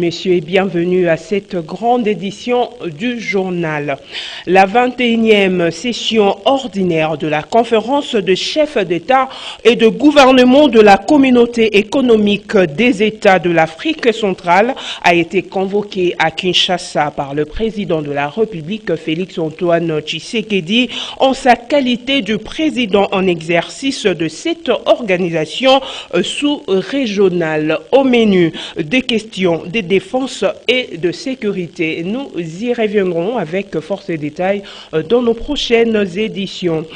Messieurs et bienvenue à cette grande édition du journal. La 21e session ordinaire de la conférence de chefs d'État et de gouvernement de la communauté économique des États de l'Afrique centrale a été convoquée à Kinshasa par le président de la République Félix-Antoine Tshisekedi en sa qualité de président en exercice de cette organisation sous-régionale. Au menu des questions des défense et de sécurité. Nous y reviendrons avec force et détails dans nos prochaines éditions.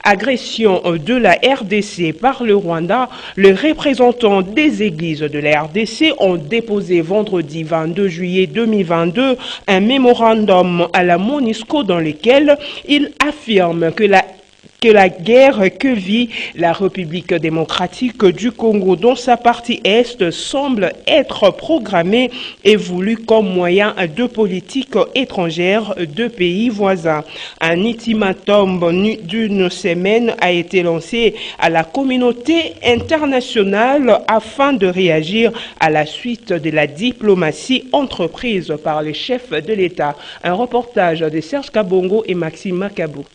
Agression de la RDC par le Rwanda. Les représentants des églises de la RDC ont déposé vendredi 22 juillet 2022 un mémorandum à la MONUSCO dans lequel ils affirment que la guerre que vit la République démocratique du Congo dans sa partie Est semble être programmée et voulue comme moyen de politique étrangère de pays voisins. Un ultimatum d'une semaine a été lancé à la communauté internationale afin de réagir à la suite de la diplomatie entreprise par les chefs de l'État. Un reportage de Serge Kabongo et Maxime Makabou.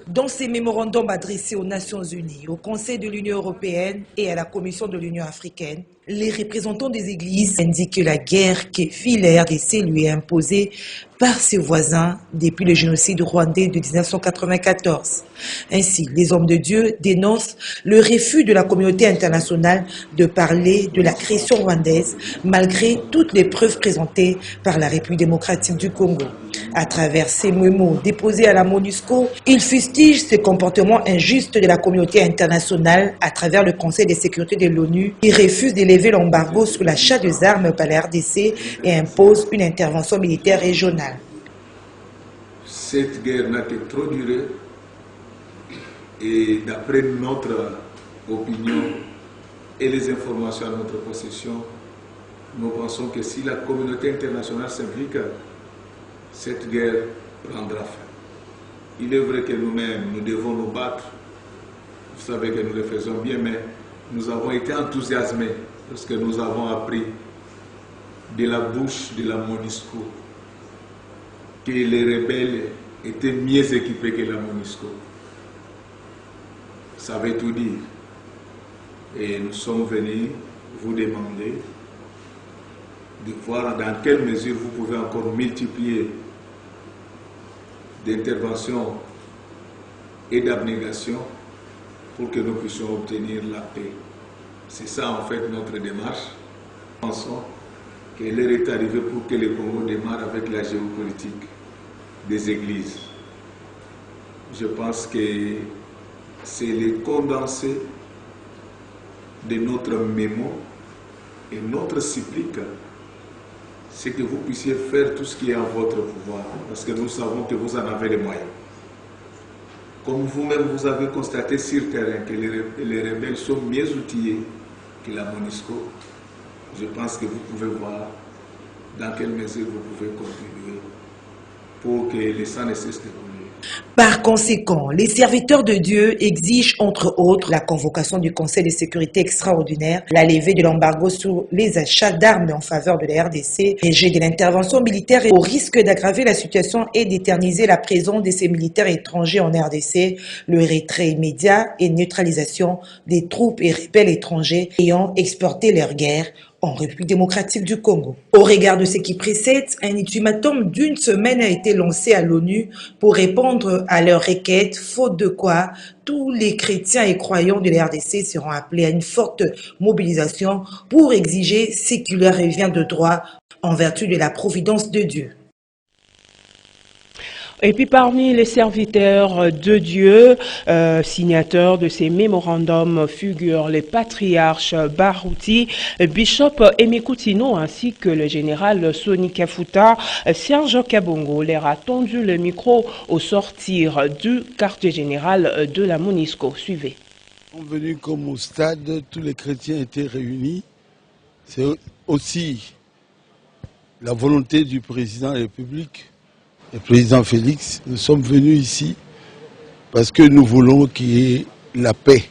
Dans ces mémorandums adressés aux Nations Unies, au Conseil de l'Union européenne et à la Commission de l'Union africaine, les représentants des églises indiquent que la guerre que vit la RDC lui est imposée par ses voisins depuis le génocide rwandais de 1994. Ainsi, les hommes de Dieu dénoncent le refus de la communauté internationale de parler de l'agression rwandaise malgré toutes les preuves présentées par la République démocratique du Congo. À travers ces mémos déposés à la MONUSCO, ils fustigent ce comportement injuste de la communauté internationale à travers le Conseil de sécurité de l'ONU qui refuse d'élever l'embargo sur l'achat des armes par la RDC et impose une intervention militaire régionale. Cette guerre n'a que trop duré et d'après notre opinion et les informations à notre possession, nous pensons que si la communauté internationale s'implique, cette guerre prendra fin. Il est vrai que nous-mêmes, nous devons nous battre. Vous savez que nous le faisons bien, mais nous avons été enthousiasmés lorsque nous avons appris de la bouche de la MONUSCO que les rebelles étaient mieux équipés que la MONUSCO. Ça veut tout dire. Et nous sommes venus vous demander de voir dans quelle mesure vous pouvez encore multiplier d'interventions et d'abnégation pour que nous puissions obtenir la paix. C'est ça en fait notre démarche. Nous pensons que l'heure est arrivée pour que le Congo démarre avec la géopolitique des églises. Je pense que c'est le condensé de notre mémo et notre supplique, c'est que vous puissiez faire tout ce qui est en votre pouvoir, parce que nous savons que vous en avez les moyens. Comme vous-même, vous avez constaté sur terrain que les rebelles sont mieux outillés que la MONUSCO, je pense que vous pouvez voir dans quelle mesure vous pouvez contribuer pour que les sang ne cesse de rouler. Par conséquent, les serviteurs de Dieu exigent entre autres la convocation du Conseil de sécurité extraordinaire, la levée de l'embargo sur les achats d'armes en faveur de la RDC, rejet de l'intervention militaire au risque d'aggraver la situation et d'éterniser la présence de ces militaires étrangers en RDC, le retrait immédiat et neutralisation des troupes et rebelles étrangers ayant exporté leur guerre en République démocratique du Congo. Au regard de ce qui précède, un ultimatum d'une semaine a été lancé à l'ONU pour répondre à leurs requêtes, faute de quoi tous les chrétiens et croyants de la RDC seront appelés à une forte mobilisation pour exiger ce qui leur revient de droit en vertu de la providence de Dieu. Et puis parmi les serviteurs de Dieu, signateurs de ces mémorandums, figurent les patriarches Barouti, Bishop Emikoutino ainsi que le général Soni Kafuta. Serge Kabongo leur a tendu le micro au sortir du quartier général de la MONUSCO. Suivez. Nous sommes venus comme au stade, tous les chrétiens étaient réunis. C'est aussi la volonté du président de la République, le président Félix. Nous sommes venus ici parce que nous voulons qu'il y ait la paix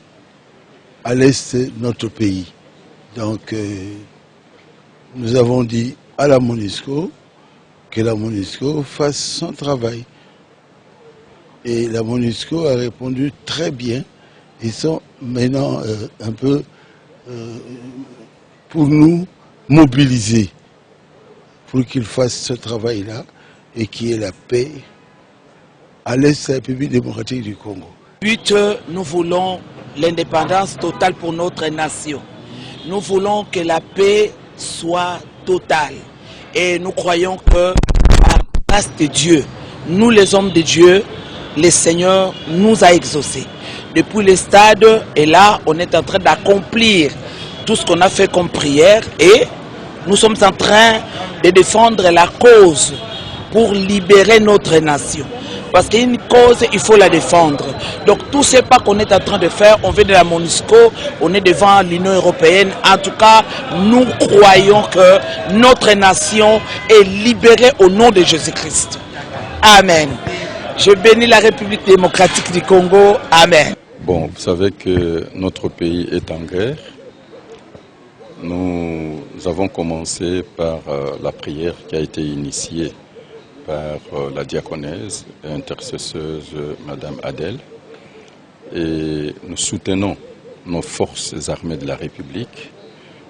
à l'est de notre pays. Donc, nous avons dit à la MONUSCO que la MONUSCO fasse son travail. Et la MONUSCO a répondu très bien. Ils sont maintenant un peu pour nous mobiliser pour qu'ils fassent ce travail-là et qu'il y ait la paix à l'est de la République démocratique du Congo. But, nous voulons l'indépendance totale pour notre nation. Nous voulons que la paix soit totale. Et nous croyons que, par la grâce de Dieu, nous les hommes de Dieu, le Seigneur nous a exaucés. Depuis le stade, et là, on est en train d'accomplir tout ce qu'on a fait comme prière et nous sommes en train de défendre la cause pour libérer notre nation. Parce qu'une cause, il faut la défendre. Donc tout ce pas qu'on est en train de faire, on vient de la MONUSCO, on est devant l'Union européenne. En tout cas, nous croyons que notre nation est libérée au nom de Jésus-Christ. Amen. Je bénis la République démocratique du Congo. Amen. Bon, vous savez que notre pays est en guerre. Nous avons commencé par la prière qui a été initiée par la diaconesse et intercesseuse Madame Adèle. Et nous soutenons nos forces armées de la République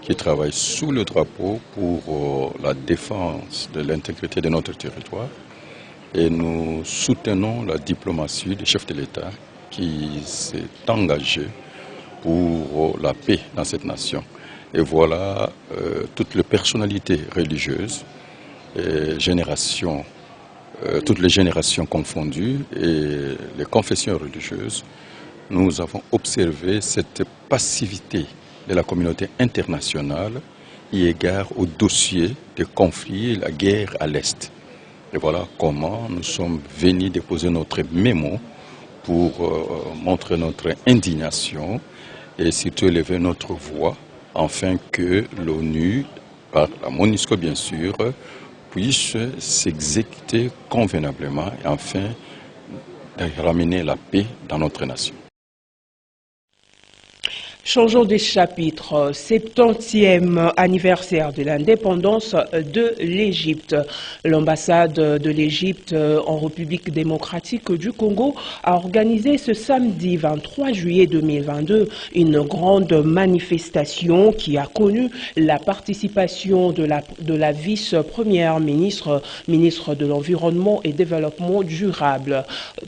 qui travaillent sous le drapeau pour la défense de l'intégrité de notre territoire. Et nous soutenons la diplomatie du chef de l'État qui s'est engagé pour la paix dans cette nation. Et voilà toutes les personnalités religieuses, toutes les générations confondues et les confessions religieuses, nous avons observé cette passivité de la communauté internationale eu égard au dossier des conflits et la guerre à l'Est. Et voilà comment nous sommes venus déposer notre mémo pour montrer notre indignation et surtout élever notre voix afin que l'ONU, par la MONUSCO bien sûr, puisse s'exécuter convenablement et enfin de ramener la paix dans notre nation. Changeons de chapitre, 70e anniversaire de l'indépendance de l'Égypte. L'ambassade de l'Égypte en République démocratique du Congo a organisé ce samedi 23 juillet 2022 une grande manifestation qui a connu la participation de la vice-première ministre de l'Environnement et Développement durable.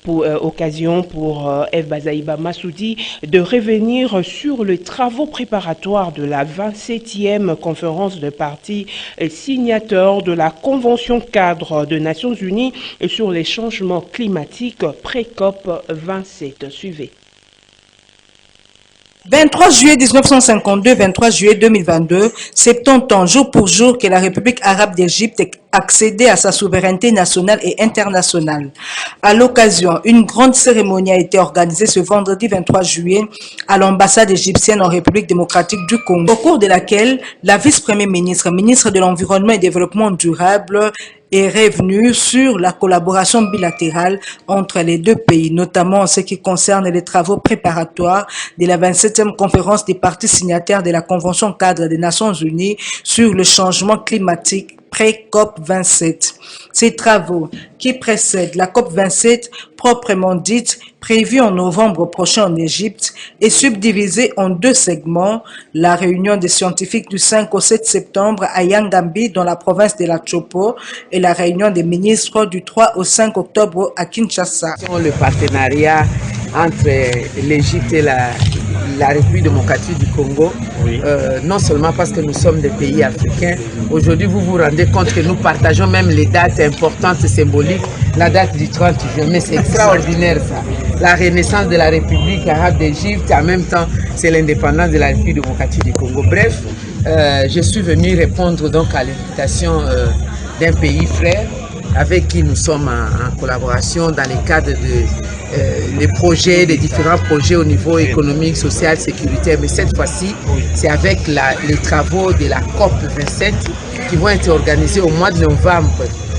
Occasion pour Eve Bazaïba Massoudi de revenir sur les travaux préparatoires de la 27e conférence de parties signataires de la Convention cadre des Nations Unies sur les changements climatiques pré-COP 27. Suivez. 23 juillet 1952, 23 juillet 2022, 70 ans jour pour jour que la République arabe d'Égypte accédait à sa souveraineté nationale et internationale. À l'occasion, une grande cérémonie a été organisée ce vendredi 23 juillet à l'ambassade égyptienne en République démocratique du Congo, au cours de laquelle la vice-première ministre, ministre de l'Environnement et Développement durable, est revenu sur la collaboration bilatérale entre les deux pays, notamment en ce qui concerne les travaux préparatoires de la 27e conférence des parties signataires de la Convention cadre des Nations Unies sur le changement climatique pré-COP 27. Ces travaux qui précèdent la COP 27 proprement dite, prévue en novembre prochain en Égypte, est subdivisée en deux segments. La réunion des scientifiques du 5 au 7 septembre à Yangambi dans la province de la Chopo et la réunion des ministres du 3 au 5 octobre à Kinshasa. Le partenariat entre l'Égypte et la République démocratique du Congo, oui. Non seulement parce que nous sommes des pays africains, aujourd'hui vous vous rendez compte que nous partageons même les dates importantes et symboliques, la date du 30 juin, mais c'est extraordinaire ça. La renaissance de la République arabe d'Égypte, en même temps c'est l'indépendance de la République démocratique du Congo. Bref, je suis venu répondre donc à l'invitation d'un pays frère avec qui nous sommes en collaboration dans les cadres des projets, des différents projets au niveau économique, social, sécuritaire. Mais cette fois-ci, c'est avec les travaux de la COP 27 qui vont être organisés au mois de novembre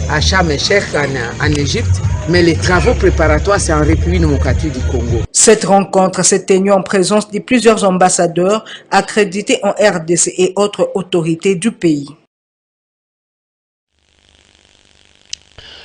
à Sharm el-Sheikh en Égypte. Mais les travaux préparatoires, c'est en République démocratique du Congo. Cette rencontre s'est tenue en présence de plusieurs ambassadeurs accrédités en RDC et autres autorités du pays.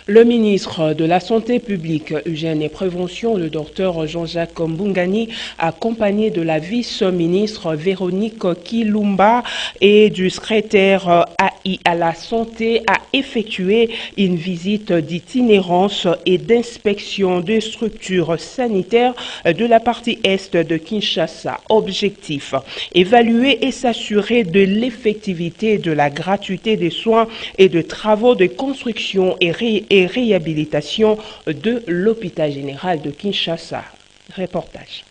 Le ministre de la Santé publique, Hygiène et Prévention, le docteur Jean-Jacques Mbungani, accompagné de la vice-ministre Véronique Kilumba et du secrétaire AI à la Santé, a effectué une visite d'itinérance et d'inspection des structures sanitaires de la partie est de Kinshasa. Objectif: évaluer et s'assurer de l'effectivité de la gratuité des soins et de travaux de construction et réhabilitation de l'hôpital général de Kinshasa. Reportage.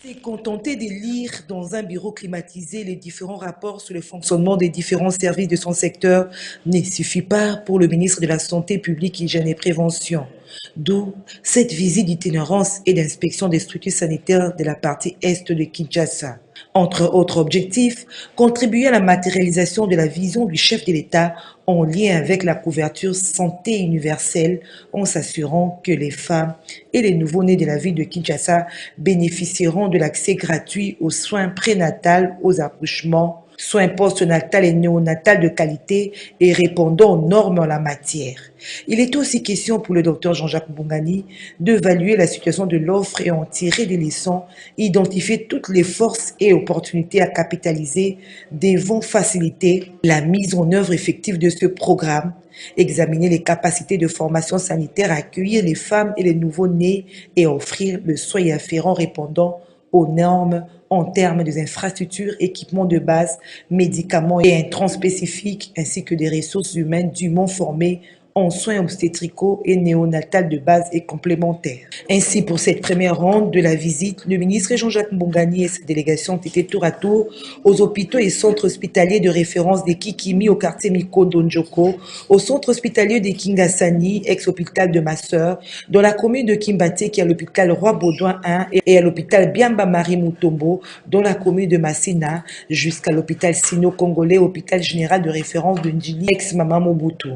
C'est contenter de lire dans un bureau climatisé les différents rapports sur le fonctionnement des différents services de son secteur ne suffit pas pour le ministre de la Santé publique, Hygiène et Prévention. D'où cette visite d'itinérance et d'inspection des structures sanitaires de la partie est de Kinshasa. Entre autres objectifs, contribuer à la matérialisation de la vision du chef de l'État en lien avec la couverture santé universelle, en s'assurant que les femmes et les nouveau-nés de la ville de Kinshasa bénéficieront de l'accès gratuit aux soins prénatals, aux accouchements, soins post-natal et néonatal de qualité et répondant aux normes en la matière. Il est aussi question pour le docteur Jean-Jacques Mbungani d'évaluer la situation de l'offre et en tirer des leçons, identifier toutes les forces et opportunités à capitaliser, devant faciliter la mise en œuvre effective de ce programme, examiner les capacités de formation sanitaire à accueillir les femmes et les nouveaux-nés et offrir le soin afférent répondant aux normes en termes des infrastructures, équipements de base, médicaments et intrants spécifiques, ainsi que des ressources humaines dûment formées en soins obstétricaux et néonatales de base et complémentaires. Ainsi, pour cette première ronde de la visite, le ministre Jean-Jacques Mbungani et sa délégation ont été tour à tour aux hôpitaux et centres hospitaliers de référence des Kikimi au quartier Mikondo-Njoko, au centre hospitalier de Kingasani, ex-hôpital de Masseur, dans la commune de Kimbate qui est à l'hôpital Roi-Baudouin 1 et à l'hôpital Biamba-Marie Mutombo, dans la commune de Massina, jusqu'à l'hôpital Sino-Congolais, hôpital général de référence de Ndjili, ex-Mama Mobutu.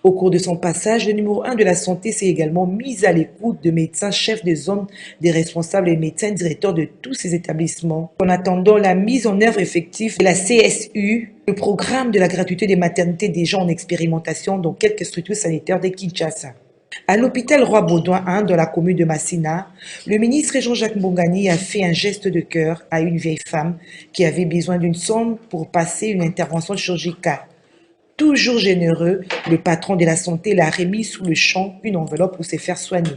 Au cours de son passage, le numéro 1 de la santé s'est également mis à l'écoute de médecins chefs de zone, des responsables et médecins directeurs de tous ces établissements. En attendant la mise en œuvre effective de la CSU, le programme de la gratuité des maternités déjà en expérimentation dans quelques structures sanitaires de Kinshasa. À l'hôpital Roi-Baudouin 1 de la commune de Massina, le ministre Jean-Jacques Mbungani a fait un geste de cœur à une vieille femme qui avait besoin d'une somme pour passer une intervention chirurgicale. Toujours généreux, le patron de la santé l'a remis sous le champ une enveloppe pour se faire soigner.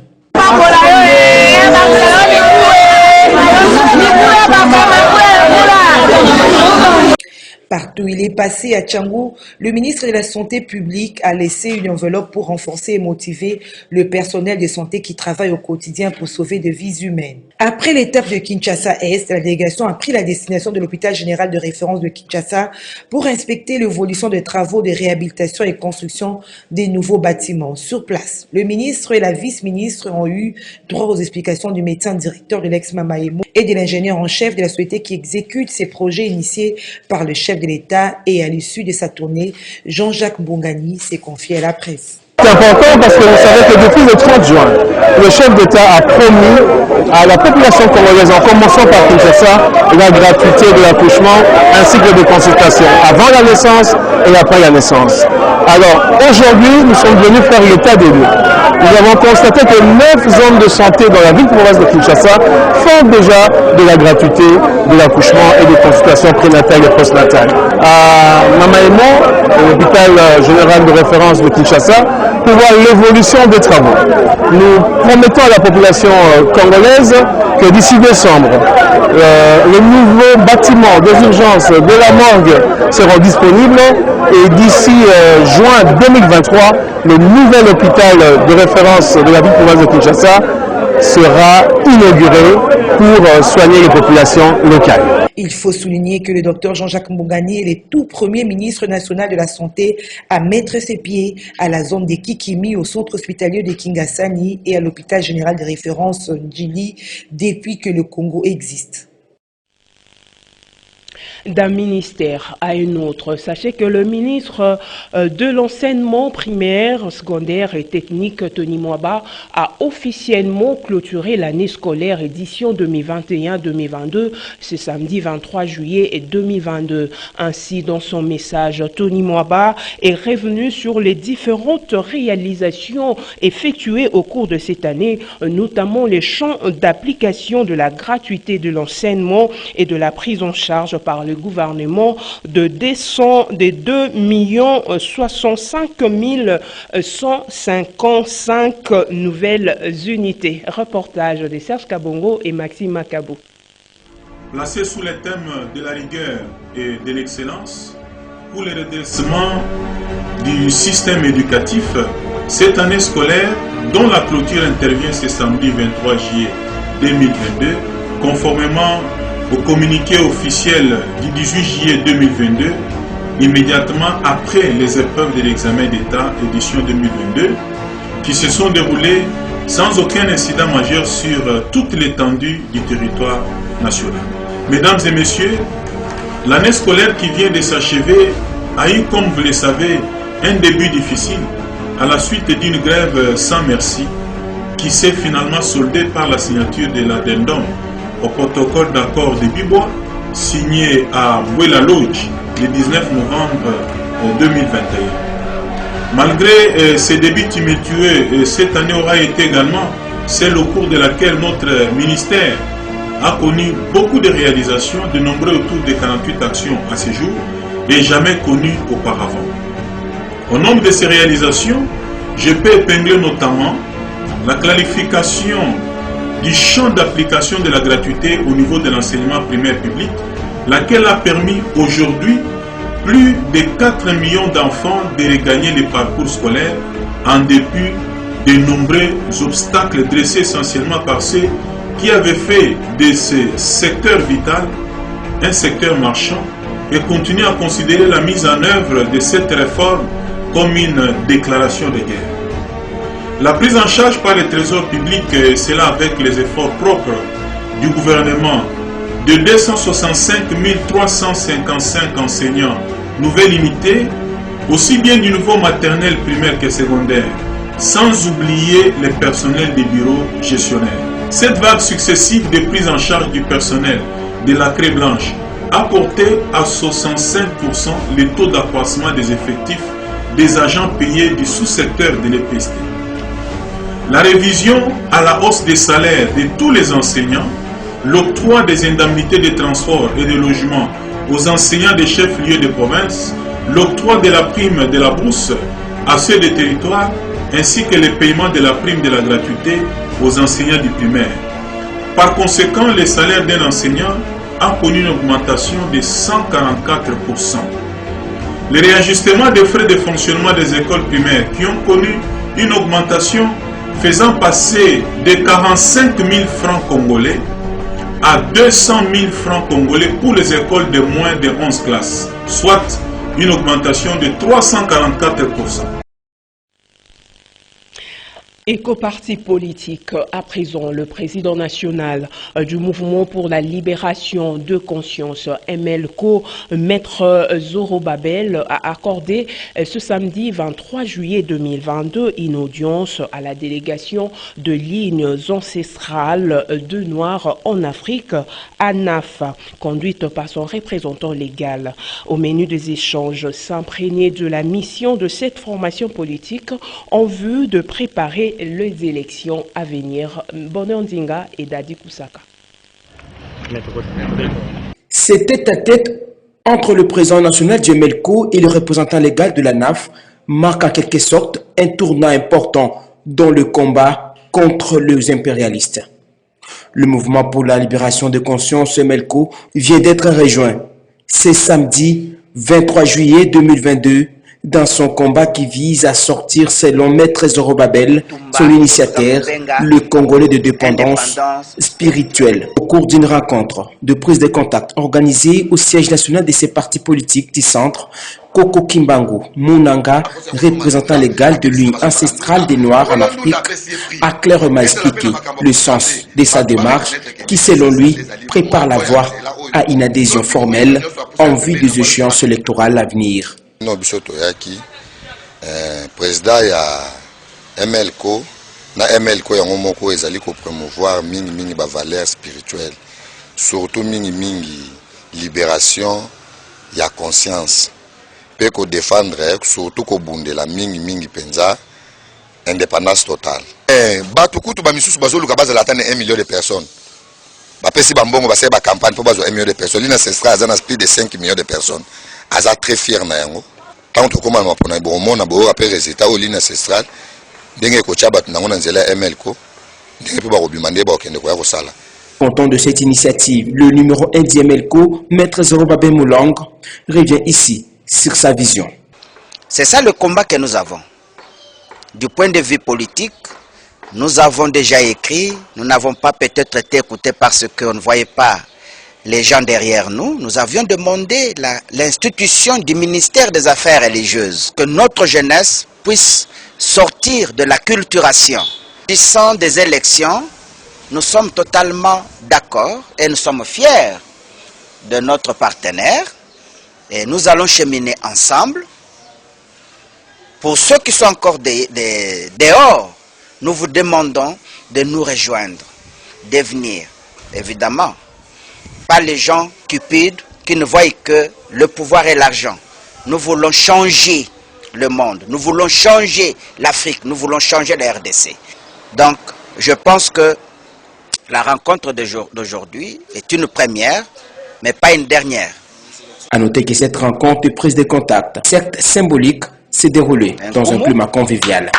Partout où il est passé à Tchangou, le ministre de la Santé publique a laissé une enveloppe pour renforcer et motiver le personnel de santé qui travaille au quotidien pour sauver des vies humaines. Après l'étape de Kinshasa-Est, la délégation a pris la destination de l'hôpital général de référence de Kinshasa pour inspecter l'évolution des travaux de réhabilitation et construction des nouveaux bâtiments. Sur place, le ministre et la vice-ministre ont eu droit aux explications du médecin directeur de l'ex-Mamaemo et de l'ingénieur en chef de la société qui exécute ces projets initiés par le chef de l'État, et à l'issue de sa tournée, Jean-Jacques Mbungani s'est confié à la presse. C'est important parce que vous savez que depuis le 30 juin, le chef d'État a promis à la population congolaise, en commençant par Kinshasa, la gratuité de l'accouchement ainsi que de consultation avant la naissance et après la naissance. Alors aujourd'hui, nous sommes venus faire l'état des lieux. Nous avons constaté que 9 zones de santé dans la ville province de Kinshasa font déjà de la gratuité de l'accouchement et des consultations prénatales et postnatales. À Mamaemo, l'hôpital général de référence de Kinshasa, pour voir l'évolution des travaux. Nous promettons à la population congolaise que d'ici décembre, les nouveaux bâtiments des urgences de la morgue seront disponibles et d'ici juin 2023, le nouvel hôpital de référence de la ville province de Kinshasa sera inauguré pour soigner les populations locales. Il faut souligner que le docteur Jean-Jacques Mbungani est le tout premier ministre national de la Santé à mettre ses pieds à la zone des Kikimi, au centre hospitalier de Kingasani et à l'hôpital général de référence Ndjili depuis que le Congo existe. d'un ministère à un autre. Sachez que le ministre de l'enseignement primaire, secondaire et technique, Tony Mwaba, a officiellement clôturé l'année scolaire édition 2021-2022, ce samedi 23 juillet 2022. Ainsi, dans son message, Tony Mwaba est revenu sur les différentes réalisations effectuées au cours de cette année, notamment les champs d'application de la gratuité de l'enseignement et de la prise en charge par le gouvernement de 2 65 155 nouvelles unités. Reportage de Serge Kabongo et Maxime Makabou. Placé sous les thèmes de la rigueur et de l'excellence, pour le redressement du système éducatif, cette année scolaire, dont la clôture intervient ce samedi 23 juillet 2022, conformément au communiqué officiel du 18 juillet 2022, immédiatement après les épreuves de l'examen d'État édition 2022, qui se sont déroulées sans aucun incident majeur sur toute l'étendue du territoire national. Mesdames et messieurs, l'année scolaire qui vient de s'achever a eu, comme vous le savez, un début difficile à la suite d'une grève sans merci qui s'est finalement soldée par la signature de l'addendum au protocole d'accord de Bibois signé à Bouela Lodge le 19 novembre 2021. Malgré ces débuts tumultueux, cette année aura été également celle au cours de laquelle notre ministère a connu beaucoup de réalisations, de nombreux autour de 48 actions à ce jour et jamais connues auparavant. Au nombre de ces réalisations, je peux épingler notamment la clarification du champ d'application de la gratuité au niveau de l'enseignement primaire public, laquelle a permis aujourd'hui plus de 4 millions d'enfants de regagner les parcours scolaires en dépit de nombreux obstacles dressés essentiellement par ceux qui avaient fait de ce secteur vital un secteur marchand et continuent à considérer la mise en œuvre de cette réforme comme une déclaration de guerre. La prise en charge par le Trésor public, cela avec les efforts propres du gouvernement de 265 355 enseignants nouvelles unités, aussi bien du niveau maternel, primaire que secondaire, sans oublier les personnels des bureaux gestionnaires. Cette vague successive de prise en charge du personnel de la Craie Blanche a porté à 65% le taux d'accroissement des effectifs des agents payés du sous-secteur de l'EPST. La révision à la hausse des salaires de tous les enseignants, l'octroi des indemnités de transport et de logement aux enseignants des chefs-lieux de province, l'octroi de la prime de la bourse à ceux des territoires, ainsi que le paiement de la prime de la gratuité aux enseignants du primaire. Par conséquent, le salaire d'un enseignant a connu une augmentation de 144%. Le réajustement des frais de fonctionnement des écoles primaires qui ont connu une augmentation faisant passer de 45 000 francs congolais à 200 000 francs congolais pour les écoles de moins de 11 classes, soit une augmentation de 344%. Éco-parti politique, à présent, le président national du Mouvement pour la libération de conscience, MLCO, Maître Zorobabel, a accordé ce samedi 23 juillet 2022 une audience à la délégation de lignes ancestrales de Noirs en Afrique, ANAF, conduite par son représentant légal. Au menu des échanges, s'imprégner de la mission de cette formation politique en vue de préparer les élections à venir. Bonandinga et Dadi Kusaka. C'est tête-à-tête entre le président national Djemelko et le représentant légal de la NAF marque en quelque sorte un tournant important dans le combat contre les impérialistes. Le mouvement pour la libération de conscience MLCO vient d'être rejoint. C'est samedi 23 juillet 2022 dans son combat qui vise à sortir, selon Maître Zorobabel, son initiateur, le Congolais de dépendance spirituelle. Au cours d'une rencontre de prise de contact organisée au siège national de ces partis politiques du centre, Koko Kimbangu Munanga, représentant légal de l'Union ancestrale des Noirs en Afrique, a clairement expliqué le sens de sa démarche qui, selon lui, prépare la voie à une adhésion formelle en vue des échéances électorales à venir. Président ya MLCO na MLCO yango moko ezali ko promouvoir mingi ba valeurs spirituelles, surtout mingi libération ya conscience pe ko défendre surtout ko bundela mingi penza indépendance totale. Batu kutu ba misusu bazoluka bazala atane 1 million de personnes. Ba pesi bambongo ba se ba campagne pour bazo 1 million de personnes. L'ina ancestral azana plus de 5 millions de personnes. Aza très fier na yango. Tant que comment on a bon mon abo après résultat au l'ina ancestral ndenge ko tcha batu nango na nzela MLCO ndenge pe ba ko bimande ba okende ko ya ko sala. Content de cette initiative, le numéro 1 d'MLCO, Maître Zorobabel Moulang, revient ici sur sa vision. C'est ça le combat que nous avons. Du point de vue politique, nous avons déjà écrit, nous n'avons pas peut-être été écoutés parce qu'on ne voyait pas les gens derrière nous. Nous avions demandé l'institution du ministère des Affaires religieuses, que notre jeunesse puisse sortir de la culturation. S'agissant des élections, nous sommes totalement d'accord et nous sommes fiers de notre partenaire et nous allons cheminer ensemble. Pour ceux qui sont encore dehors, nous vous demandons de nous rejoindre, de venir. Évidemment, pas les gens cupides qui ne voient que le pouvoir et l'argent. Nous voulons changer le monde, nous voulons changer l'Afrique, nous voulons changer la RDC. Donc, je pense que la rencontre d'aujourd'hui est une première, mais pas une dernière. À noter que cette rencontre de prise de contact, certes symbolique, s'est déroulée dans un climat convivial.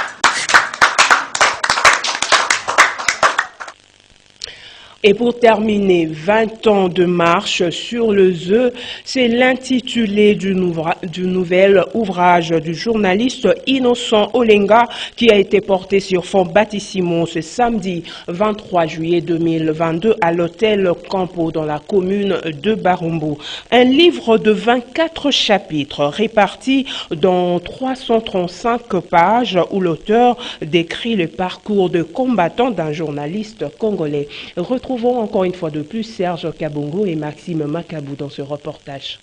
Et pour terminer, 20 ans de marche sur le ZEU, c'est l'intitulé du nouvel ouvrage du journaliste Innocent Olenga qui a été porté sur fond Bâtissimo ce samedi 23 juillet 2022 à l'hôtel Campo dans la commune de Barumbu. Un livre de 24 chapitres répartis dans 335 pages où l'auteur décrit le parcours de combattant d'un journaliste congolais. Retrouvons encore une fois de plus Serge Kabongo et Maxime Makabou dans ce reportage.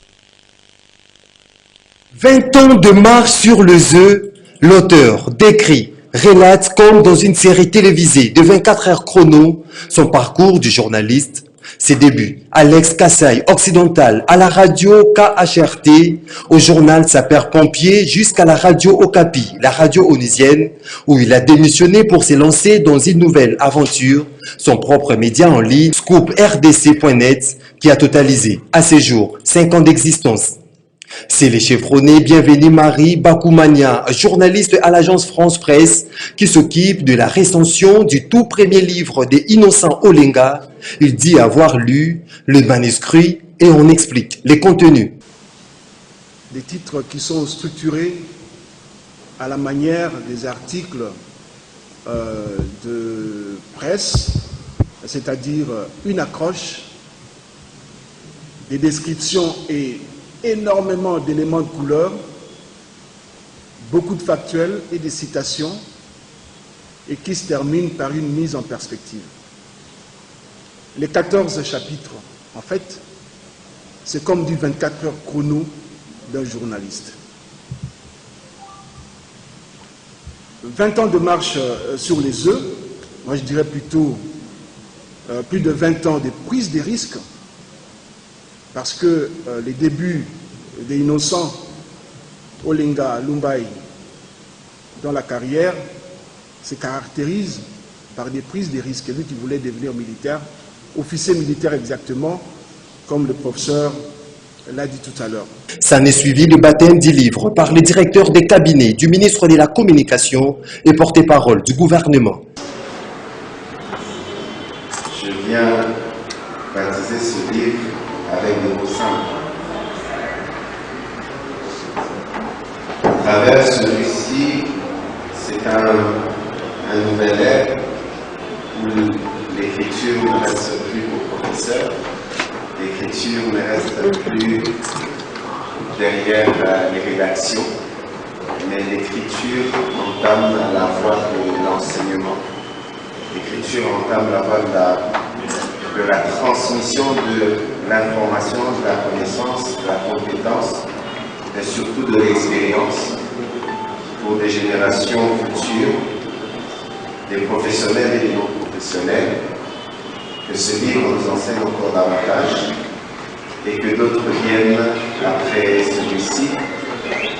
20 ans de marche sur le ZEU, l'auteur décrit, relate comme dans une série télévisée de 24 heures chrono son parcours du journaliste, ses débuts à l'ex-Kasaï occidental, à la radio KHRT, au journal Sapeur-Pompier jusqu'à la radio Okapi, la radio onusienne, où il a démissionné pour se lancer dans une nouvelle aventure, son propre média en ligne, ScoopRDC.net, qui a totalisé à ce jour 5 ans d'existence. C'est le chevronné Bienvenue Marie Bakoumania, journaliste à l'agence France Presse, qui s'occupe de la recension du tout premier livre de Innocent Olenga. Il dit avoir lu le manuscrit et on explique les contenus. Des titres qui sont structurés à la manière des articles de presse, c'est-à-dire une accroche, des descriptions et énormément d'éléments de couleur, beaucoup de factuels et des citations, et qui se terminent par une mise en perspective. Les 14 chapitres, en fait, c'est comme du 24 heures chrono d'un journaliste. 20 ans de marche sur les œufs, moi je dirais plutôt plus de 20 ans de prise des risques, parce que les débuts des innocents Olenga Lumbai dans la carrière se caractérisent par des prises de risques. Lui qui voulait devenir militaire, officier militaire exactement, comme le professeur l'a dit tout à l'heure. Ça n'est suivi le baptême du livre par le directeur des cabinets du ministre de la Communication et porte-parole du gouvernement. Je viens baptiser ce livre avec des mots simples. travers ce récit, c'est un nouvel ère où l'écriture ne reste plus au professeur, l'écriture ne reste plus derrière les rédactions, mais l'écriture entame la voie de l'enseignement. L'écriture entame la voie de la transmission de l'information, de la connaissance, de la compétence, mais surtout de l'expérience pour des générations futures, des professionnels et des non-professionnels, que ce livre nous enseigne encore davantage et que d'autres viennent après celui-ci.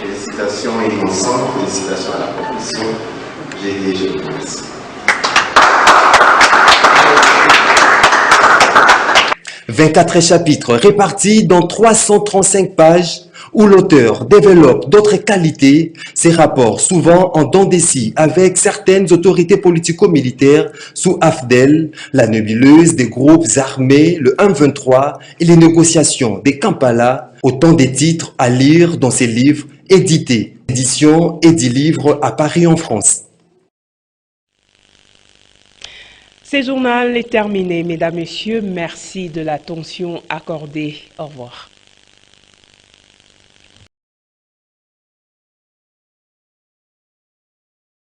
Félicitations innocentes, félicitations à la profession. J'ai dit, je vous remercie. « 24 chapitres répartis dans 335 pages où l'auteur développe d'autres qualités, ses rapports souvent en dents de scie avec certaines autorités politico-militaires sous Afdel, la nébuleuse des groupes armés, le 1-23 et les négociations des Kampala, autant des titres à lire dans ses livres édités. Édition Édilivre à Paris en France. Ce journal est terminé, mesdames, messieurs. Merci de l'attention accordée. Au revoir.